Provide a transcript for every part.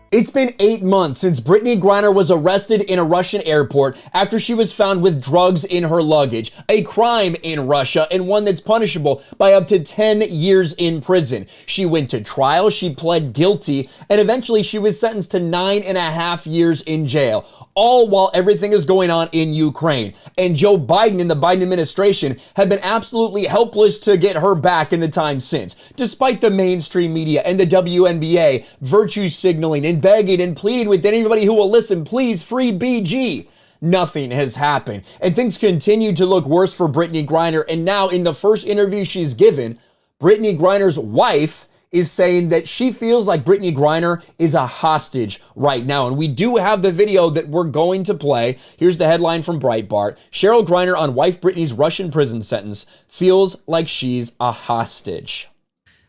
It's been 8 months since Brittney Griner was arrested in a Russian airport after she was found with drugs in her luggage, a crime in Russia and one that's punishable by up to 10 years in prison. She went to trial, she pled guilty, and eventually she was sentenced to 9.5 years in jail, all while everything is going on in Ukraine. And Joe Biden and the Biden administration have been absolutely helpless to get her back in the time since, despite the mainstream media and the WNBA virtue signaling and begging and pleading with anybody who will listen, please free BG. Nothing has happened. And things continue to look worse for Brittney Griner. And now in the first interview she's given, Brittney Griner's wife is saying that she feels like Brittney Griner is a hostage right now. And we do have the video that we're going to play. Here's the headline from Breitbart. Cheryl Griner on wife Brittney's Russian prison sentence feels like she's a hostage.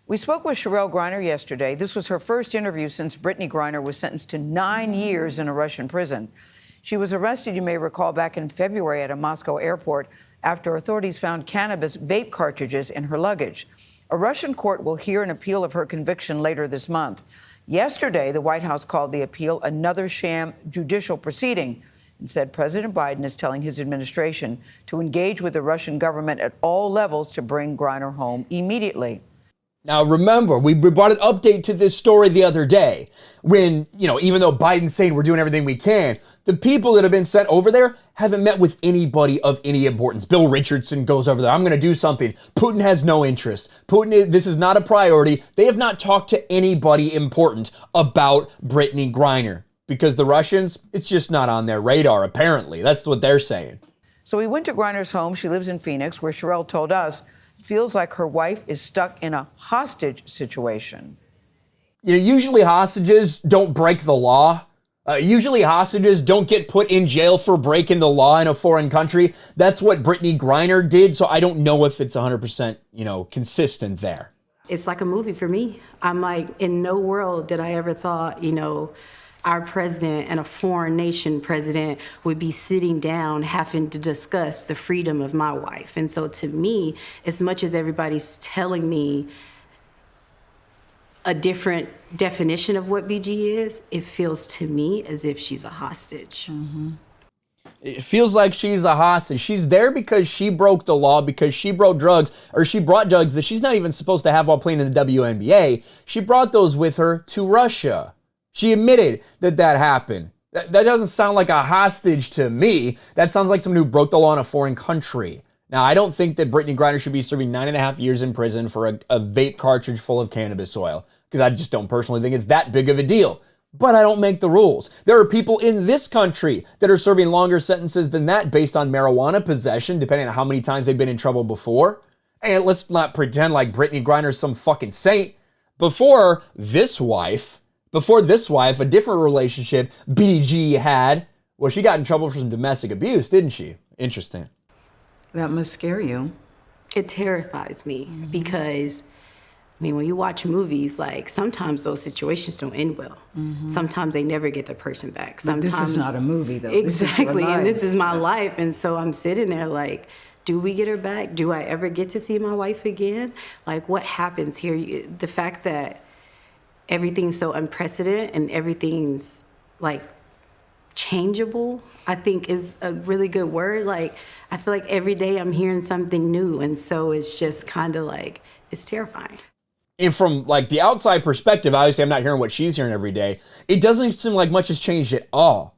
We spoke with Cheryl Griner yesterday. This was her first interview since Brittney Griner was sentenced to 9 years in a Russian prison. She was arrested, you may recall, back in February at a Moscow airport after authorities found cannabis vape cartridges in her luggage. A Russian court will hear an appeal of her conviction later this month. Yesterday, the White House called the appeal another sham judicial proceeding and said President Biden is telling his administration to engage with the Russian government at all levels to bring Griner home immediately. Now, remember, we brought an update to this story the other day when, even though Biden's saying we're doing everything we can, the people that have been sent over there haven't met with anybody of any importance. Bill Richardson goes over there. I'm going to do something. Putin has no interest. This is not a priority. They have not talked to anybody important about Brittney Griner because the Russians, it's just not on their radar, apparently. That's what they're saying. So we went to Griner's home. She lives in Phoenix, where Cheryl told us feels like her wife is stuck in a hostage situation. Usually hostages don't break the law. Usually hostages don't get put in jail for breaking the law in a foreign country. That's what Brittney Griner did, so I don't know if it's 100%, consistent there. It's like a movie for me. I'm like, in no world did I ever thought, our president and a foreign nation president would be sitting down having to discuss the freedom of my wife. And so to me, as much as everybody's telling me a different definition of what BG is, it feels to me as if she's a hostage. Mm-hmm. It feels like she's a hostage. She's there because she broke the law, because she brought drugs that she's not even supposed to have while playing in the WNBA. She brought those with her to Russia. She admitted that happened. That doesn't sound like a hostage to me. That sounds like someone who broke the law in a foreign country. Now, I don't think that Brittney Griner should be serving 9.5 years in prison for a vape cartridge full of cannabis oil, because I just don't personally think it's that big of a deal. But I don't make the rules. There are people in this country that are serving longer sentences than that based on marijuana possession, depending on how many times they've been in trouble before. And let's not pretend like Brittney Griner's some fucking saint. Before this wife, a different relationship BG had, well, she got in trouble for some domestic abuse, didn't she? Interesting. That must scare you. It terrifies me because, when you watch movies, like sometimes those situations don't end well. Mm-hmm. Sometimes they never get the person back. Sometimes this is not a movie, though. Exactly, and this is my life. And so I'm sitting there like, do we get her back? Do I ever get to see my wife again? Like, what happens here? The fact that everything's so unprecedented and everything's like changeable, I think is a really good word. Like, I feel like every day I'm hearing something new. And so it's just kind of like, it's terrifying. And from like the outside perspective, obviously I'm not hearing what she's hearing every day. It doesn't seem like much has changed at all.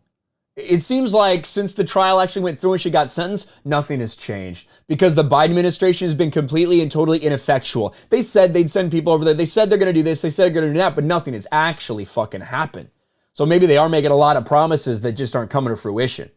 It seems like since the trial actually went through and she got sentenced, nothing has changed because the Biden administration has been completely and totally ineffectual. They said they'd send people over there. They said they're going to do this. They said they're going to do that, but nothing has actually fucking happened. So maybe they are making a lot of promises that just aren't coming to fruition.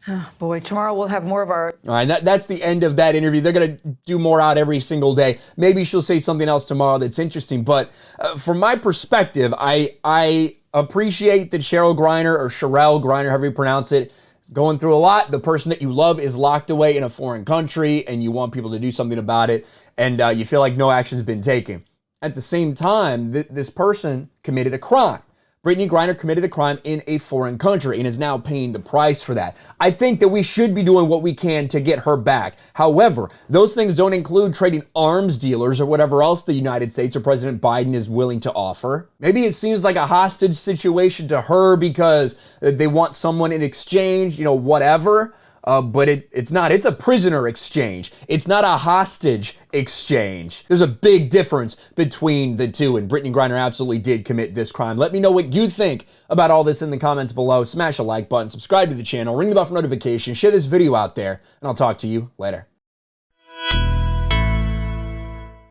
Oh, boy, tomorrow we'll have more of our... All right, that's the end of that interview. They're going to do more out every single day. Maybe she'll say something else tomorrow that's interesting. But from my perspective, I appreciate that Cheryl Griner, however you pronounce it, going through a lot. The person that you love is locked away in a foreign country, and you want people to do something about it, and you feel like no action's been taken. At the same time, this person committed a crime. Brittney Griner committed a crime in a foreign country and is now paying the price for that. I think that we should be doing what we can to get her back. However, those things don't include trading arms dealers or whatever else the United States or President Biden is willing to offer. Maybe it seems like a hostage situation to her because they want someone in exchange, whatever. But it's not. It's a prisoner exchange. It's not a hostage exchange. There's a big difference between the two, and Brittney Griner absolutely did commit this crime. Let me know what you think about all this in the comments below. Smash a like button, subscribe to the channel, ring the bell for notifications, share this video out there, and I'll talk to you later.